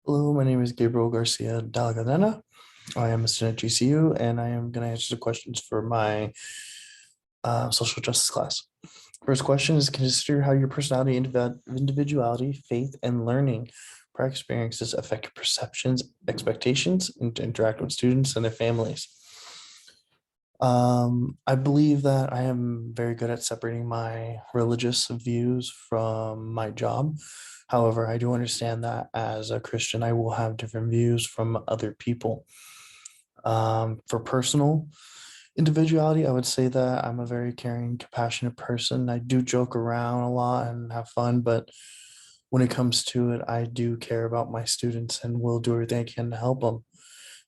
Hello, my name is Gabriel Garcia Dalgadena. I am a student at GCU, and I am going to answer the questions for my social justice class. First question is consider how your personality, individuality, faith, and learning prior experiences affect your perceptions, expectations, and to interact with students and their families. I believe that I am very good at separating my religious views from my job. However, I do understand that as a Christian, I will have different views from other people. For personal individuality, I would say that I'm a very caring, compassionate person. I do joke around a lot and have fun, but when it comes to it, I do care about my students and will do everything I can to help them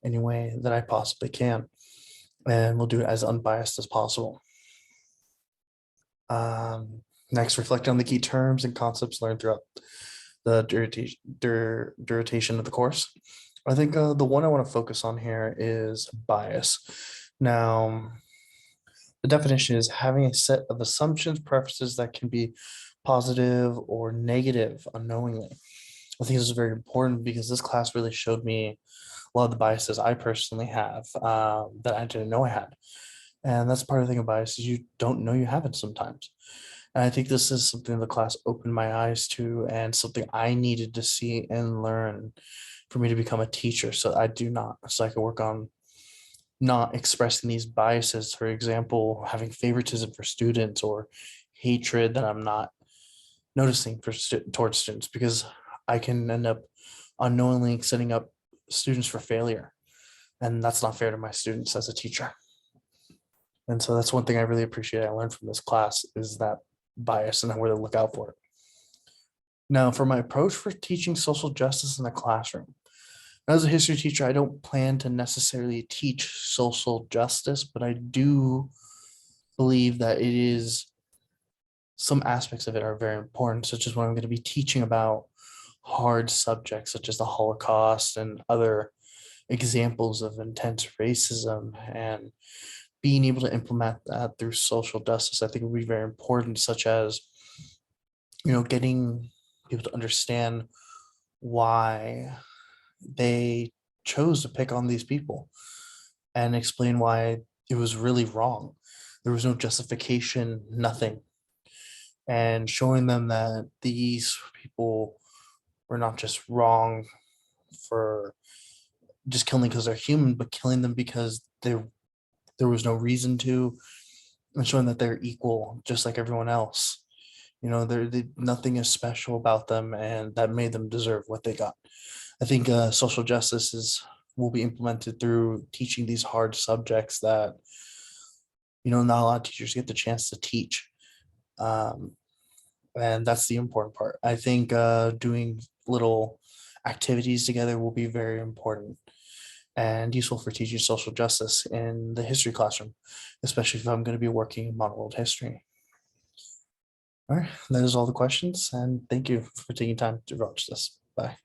any way that I possibly can. And we'll do it as unbiased as possible. Next, reflect on the key terms and concepts learned throughout the duration of the course. I think the one I want to focus on here is bias. Now, the definition is having a set of assumptions, preferences that can be positive or negative unknowingly. I think this is very important because this class really showed me a lot of the biases I personally have that I didn't know I had. And that's part of the thing of bias is you don't know you have it sometimes. And I think this is something the class opened my eyes to and something I needed to see and learn for me to become a teacher. So I can work on not expressing these biases. For example, having favoritism for students or hatred that I'm not noticing towards students, because I can end up unknowingly setting up students for failure. And that's not fair to my students as a teacher. And so that's one thing I really appreciate I learned from this class is that bias and where to look out for it. Now, for my approach for teaching social justice in the classroom, as a history teacher, I don't plan to necessarily teach social justice, but I do believe that it is some aspects of it are very important, such as when I'm going to be teaching about hard subjects such as the Holocaust and other examples of intense racism, and being able to implement that through social justice, I think would be very important, such as, getting people to understand why they chose to pick on these people and explain why it was really wrong. There was no justification, nothing. And showing them that these people were not just wrong for just killing because they're human, but killing them because there was no reason to, and showing that they're equal, just like everyone else. Nothing is special about them, and that made them deserve what they got. I think social justice is will be implemented through teaching these hard subjects that not a lot of teachers get the chance to teach, um, and that's the important part. I think doing little activities together will be very important and useful for teaching social justice in the history classroom, especially if I'm going to be working in modern world history. All right, that is all the questions, and thank you for taking time to watch this. Bye.